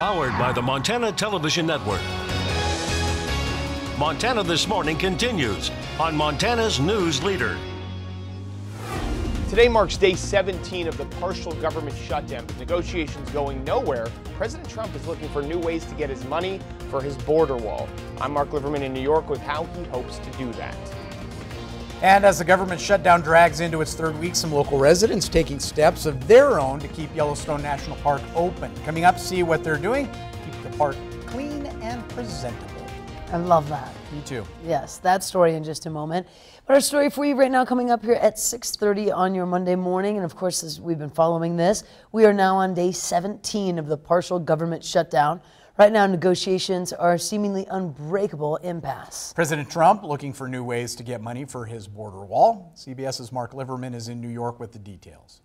Powered by the Montana Television Network. Montana This Morning continues on Montana's News Leader. Today marks day 17 of the partial government shutdown. With negotiations going nowhere, President Trump is looking for new ways to get his money for his border wall. I'm Mark Liverman in New York with how he hopes to do that. And as the government shutdown drags into its third week, some local residents taking steps of their own to keep Yellowstone National Park open. Coming up, see what they're doing to keep the park clean and presentable. I love that. Me too. Yes, that story in just a moment. But our story for you right now coming up here at 6:30 on your Monday morning. And of course, as we've been following this, we are now on day 17 of the partial government shutdown. Right now, negotiations are a seemingly unbreakable impasse. President Trump looking for new ways to get money for his border wall. CBS's Mark Liverman is in New York with the details.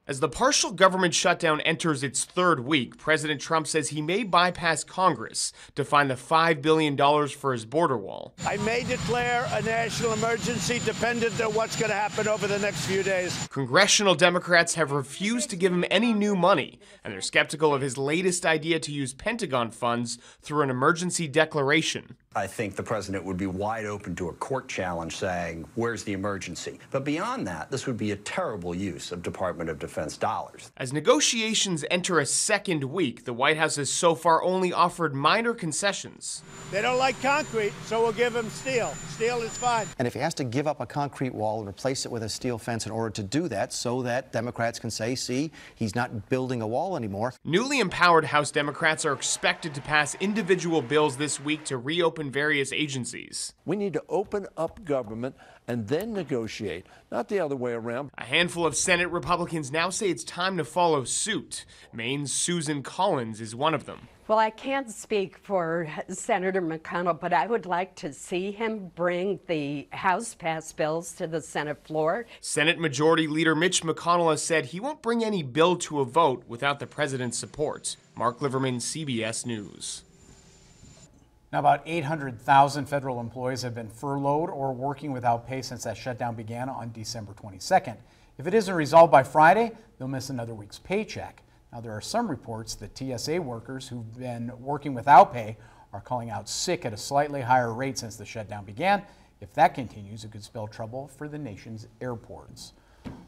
As the partial government shutdown enters its third week, President Trump says he may bypass Congress to find the $5 billion for his border wall. I may declare a national emergency dependent on what's going to happen over the next few days. Congressional Democrats have refused to give him any new money, and they're skeptical of his latest idea to use Pentagon funds through an emergency declaration. I think the president would be wide open to a court challenge saying, where's the emergency? But beyond that, this would be a terrible use of Department of Defense dollars. As negotiations enter a second week, the White House has so far only offered minor concessions. They don't like concrete, so we'll give them steel. Steel is fine. And if he has to give up a concrete wall and replace it with a steel fence in order to do that, so that Democrats can say, see, he's not building a wall anymore. Newly empowered House Democrats are expected to pass individual bills this week to reopen various agencies. We need to open up government and then negotiate, not the other way around. A handful of Senate Republicans now say it's time to follow suit. Maine's Susan Collins is one of them. Well, I can't speak for Senator McConnell, but I would like to see him bring the House-passed bills to the Senate floor. Senate Majority Leader Mitch McConnell has said he won't bring any bill to a vote without the president's support. Mark Liverman, CBS News. Now, about 800,000 federal employees have been furloughed or working without pay since that shutdown began on December 22nd. If it isn't resolved by Friday, they'll miss another week's paycheck. Now, there are some reports that TSA workers who've been working without pay are calling out sick at a slightly higher rate since the shutdown began. If that continues, it could spell trouble for the nation's airports.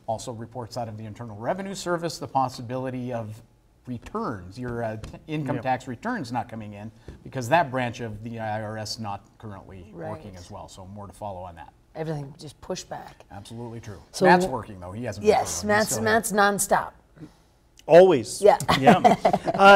Also, reports out of the Internal Revenue Service, the possibility of returns, your income tax returns not coming in, because that branch of the IRS not currently working as well. So more to follow on that. Everything just pushed back. Absolutely true. So, Matt's working though. He hasn't. Yes, Matt's nonstop. Always. Yeah.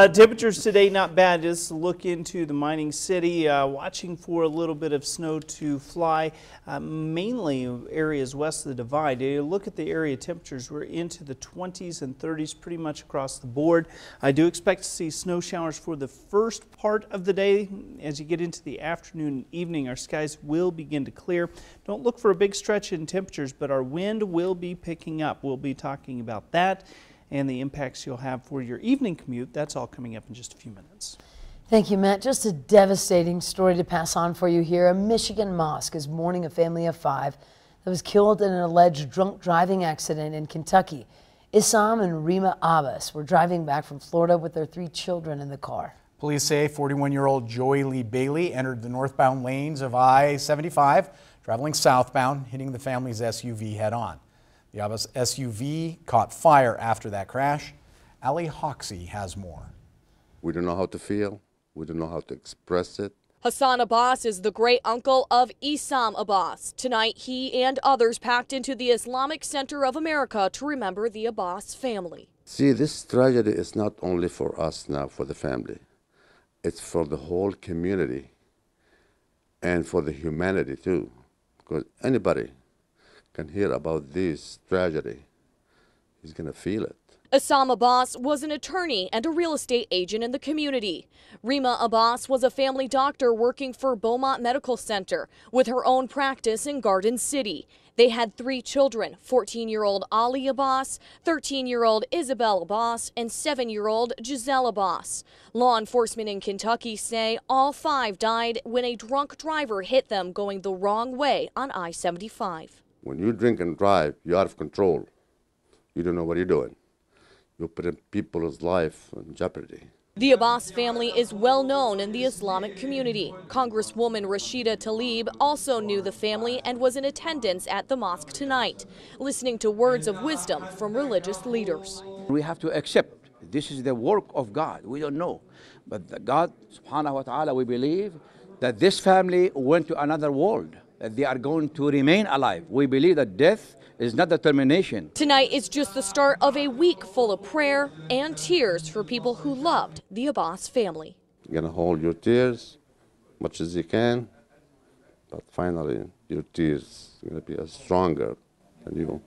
Temperatures today not bad. Just look into the mining city, watching for a little bit of snow to fly, mainly areas west of the divide. You look at the area temperatures, we're into the 20s and 30s pretty much across the board. I do expect to see snow showers for the first part of the day. As you get into the afternoon and evening, our skies will begin to clear. Don't look for a big stretch in temperatures, but our wind will be picking up. We'll be talking about that and the impacts you'll have for your evening commute. That's all coming up in just a few minutes. Thank you, Matt. Just a devastating story to pass on for you here. A Michigan mosque is mourning a family of 5 that was killed in an alleged drunk driving accident in Kentucky. Issam and Rima Abbas were driving back from Florida with their 3 children in the car. Police say 41-year-old Joy Lee Bailey entered the northbound lanes of I-75, traveling southbound, hitting the family's SUV head-on. The Abbas SUV caught fire after that crash. Ali Hoxie has more. We don't know how to feel. We don't know how to express it. Hassan Abbas is the great uncle of Issam Abbas. Tonight, he and others packed into the Islamic Center of America to remember the Abbas family. See, this tragedy is not only for us now, for the family. It's for the whole community and for the humanity too, because anybody can hear about this tragedy, he's going to feel it. Issam Abbas was an attorney and a real estate agent in the community. Rima Abbas was a family doctor working for Beaumont Medical Center with her own practice in Garden City. They had 3 children, 14-year-old Ali Abbas, 13-year-old Isabel Abbas, and 7-year-old Giselle Abbas. Law enforcement in Kentucky say all 5 died when a drunk driver hit them going the wrong way on I-75. When you drink and drive, you're out of control. You don't know what you're doing. you put people's life in jeopardy. The Abbas family is well known in the Islamic community. Congresswoman Rashida Tlaib also knew the family and was in attendance at the mosque tonight, listening to words of wisdom from religious leaders. We have to accept this is the work of God. We don't know. But God, subhanahu wa ta'ala, we believe that this family went to another world, that they are going to remain alive. We believe that death is not the termination. Tonight is just the start of a week full of prayer and tears for people who loved the Abbas family. You're going to hold your tears much as you can, but finally your tears are going to be as stronger than you.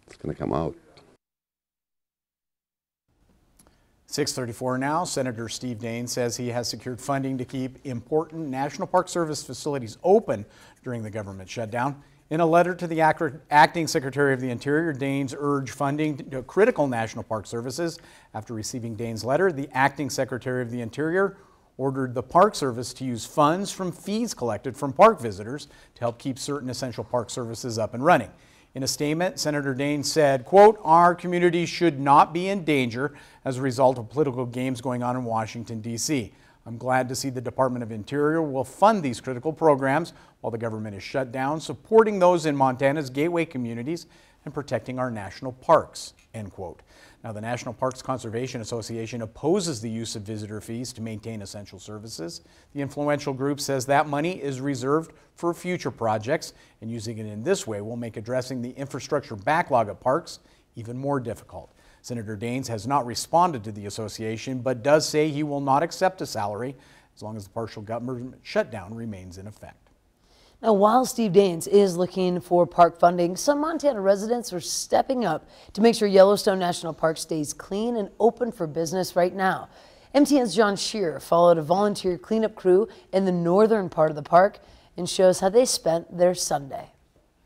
It's going to come out. 6:34 now. Senator Steve Daines says he has secured funding to keep important National Park Service facilities open during the government shutdown. In a letter to the acting Secretary of the Interior, Daines urged funding to critical national park services. After receiving Daines' letter, the acting Secretary of the Interior ordered the Park Service to use funds from fees collected from park visitors to help keep certain essential park services up and running. In a statement, Senator Daines said, quote, "Our community should not be in danger as a result of political games going on in Washington, D.C. I'm glad to see the Department of Interior will fund these critical programs while the government is shut down, supporting those in Montana's gateway communities and protecting our national parks," end quote. Now, the National Parks Conservation Association opposes the use of visitor fees to maintain essential services. The influential group says that money is reserved for future projects, and using it in this way will make addressing the infrastructure backlog at parks even more difficult. Senator Daines has not responded to the association, but does say he will not accept a salary as long as the partial government shutdown remains in effect. Now, while Steve Daines is looking for park funding, some Montana residents are stepping up to make sure Yellowstone National Park stays clean and open for business right now. MTN's John Shearer followed a volunteer cleanup crew in the northern part of the park and shows how they spent their Sunday.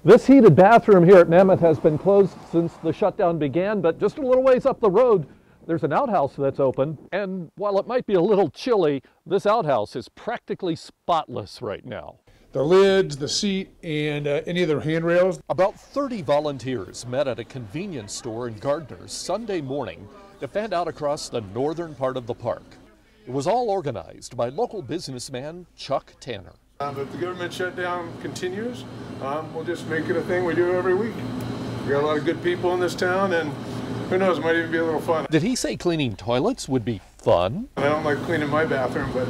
This heated bathroom here at Mammoth has been closed since the shutdown began, but just a little ways up the road, there's an outhouse that's open. And while it might be a little chilly, this outhouse is practically spotless right now. The lids, the seat, and any of the handrails. About 30 volunteers met at a convenience store in Gardner's Sunday morning to fan out across the northern part of the park. It was all organized by local businessman Chuck Tanner. If the government shutdown continues, we'll just make it a thing we do every week. We got a lot of good people in this town, and who knows, it might even be a little fun. Did he say cleaning toilets would be fun? I don't like cleaning my bathroom, but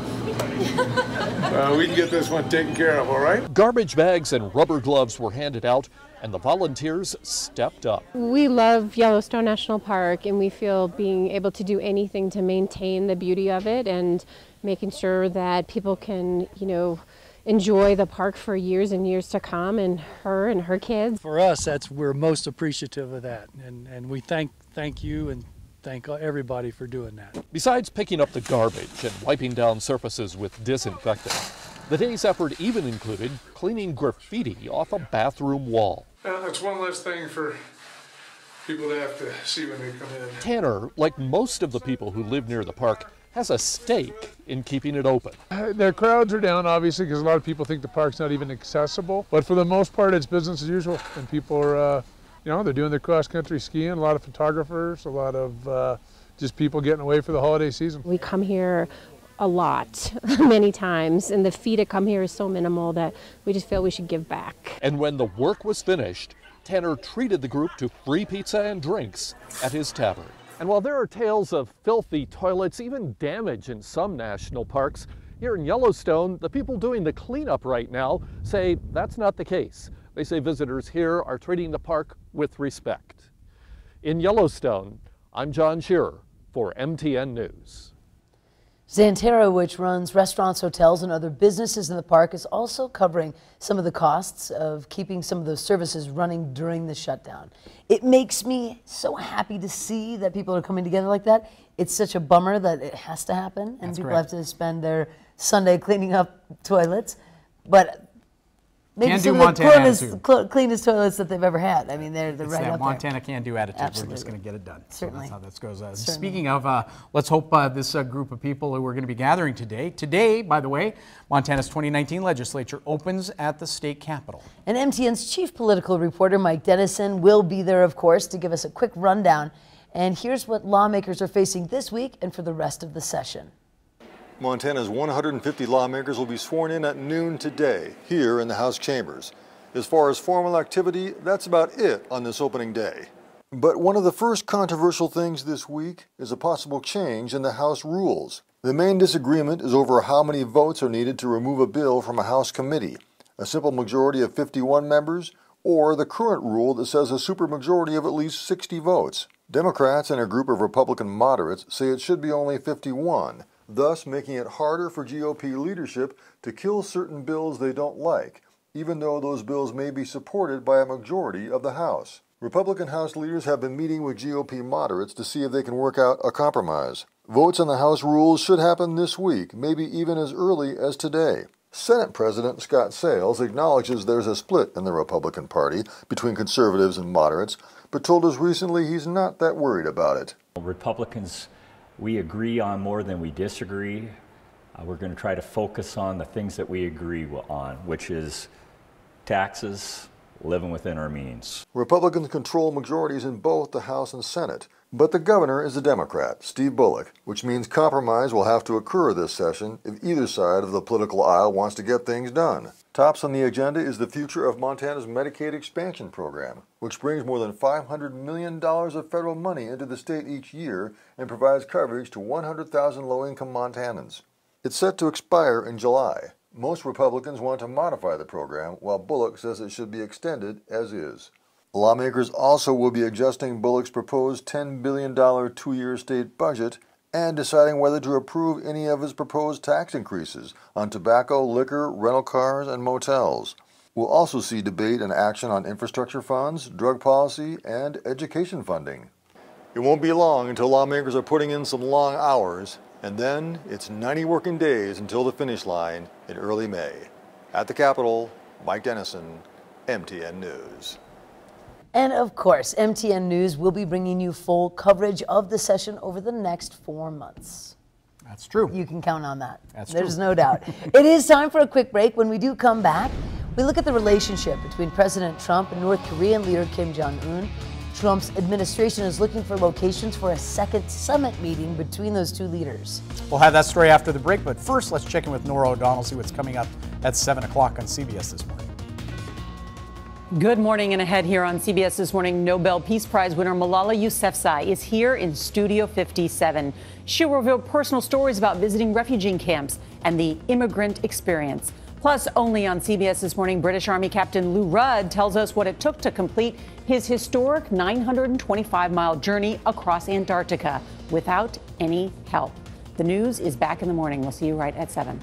we can get this one taken care of, all right? Garbage bags and rubber gloves were handed out, and the volunteers stepped up. We love Yellowstone National Park, and we feel being able to do anything to maintain the beauty of it and making sure that people can, enjoy the park for years and years to come, and her kids. For us, we're most appreciative of that, and we thank you and thank everybody for doing that. Besides picking up the garbage and wiping down surfaces with disinfectant, the day's effort even included cleaning graffiti off a bathroom wall. Well, that's one less thing for people to have to see when they come in. Tanner, like most of the people who live near the park, has a stake in keeping it open. Their crowds are down, obviously, because a lot of people think the park's not even accessible. But for the most part, it's business as usual. And people are, they're doing their cross-country skiing. A lot of photographers, a lot of just people getting away for the holiday season. We come here a lot, many times, and the fee to come here is so minimal that we just feel we should give back. And when the work was finished, Tanner treated the group to free pizza and drinks at his tavern. And while there are tales of filthy toilets, even damage in some national parks, here in Yellowstone, the people doing the cleanup right now say that's not the case. They say visitors here are treating the park with respect. In Yellowstone, I'm John Shearer for MTN News. Xanterra, which runs restaurants, hotels, and other businesses in the park, is also covering some of the costs of keeping some of those services running during the shutdown. It makes me so happy to see that people are coming together like that. It's such a bummer that it has to happen, and people have to spend their Sunday cleaning up toilets. But maybe some of the cleanest toilets that they've ever had. I mean, they're right up there. Montana can-do attitude. Absolutely. We're just going to get it done. Certainly. So that's how this goes. Speaking of, let's hope this group of people who are going to be gathering today. Today, by the way, Montana's 2019 legislature opens at the state capitol. And MTN's chief political reporter, Mike Dennison, will be there, of course, to give us a quick rundown And here's what lawmakers are facing this week and for the rest of the session. Montana's 150 lawmakers will be sworn in at noon today here in the House chambers. As far as formal activity, that's about it on this opening day. But one of the first controversial things this week is a possible change in the House rules. The main disagreement is over how many votes are needed to remove a bill from a House committee, a simple majority of 51 members, or the current rule that says a supermajority of at least 60 votes. Democrats and a group of Republican moderates say it should be only 51, thus making it harder for GOP leadership to kill certain bills they don't like, even though those bills may be supported by a majority of the House. Republican House leaders have been meeting with GOP moderates to see if they can work out a compromise. Votes on the House rules should happen this week, maybe even as early as today. Senate President Scott Sales acknowledges there's a split in the Republican Party between conservatives and moderates, but told us recently he's not that worried about it. Republicans, we agree on more than we disagree. We're going to try to focus on the things that we agree on, which is taxes, living within our means. Republicans control majorities in both the House and Senate, but the governor is a Democrat, Steve Bullock, which means compromise will have to occur this session if either side of the political aisle wants to get things done. Tops on the agenda is the future of Montana's Medicaid expansion program, which brings more than $500 million of federal money into the state each year and provides coverage to 100,000 low-income Montanans. It's set to expire in July. Most Republicans want to modify the program, while Bullock says it should be extended as is. Lawmakers also will be adjusting Bullock's proposed $10 billion two-year state budget and deciding whether to approve any of his proposed tax increases on tobacco, liquor, rental cars, and motels. We'll also see debate and action on infrastructure funds, drug policy, and education funding. It won't be long until lawmakers are putting in some long hours, and then it's 90 working days until the finish line in early May. At the Capitol, Mike Dennison, MTN News. And of course, MTN News will be bringing you full coverage of the session over the next 4 months. That's true. You can count on that. That's There's true. no doubt. It is time for a quick break. When we do come back, we look at the relationship between President Trump and North Korean leader Kim Jong-un. Trump's administration is looking for locations for a second summit meeting between those two leaders. We'll have that story after the break, but first let's check in with Nora O'Donnell, see what's coming up at 7 o'clock on CBS This Morning. Good morning, and ahead here on CBS This Morning, Nobel Peace Prize winner Malala Yousafzai is here in Studio 57. She'll reveal personal stories about visiting refugee camps and the immigrant experience. Plus, only on CBS This Morning, British Army Captain Lou Rudd tells us what it took to complete his historic 925-mile journey across Antarctica without any help. The news is back in the morning. We'll see you right at 7.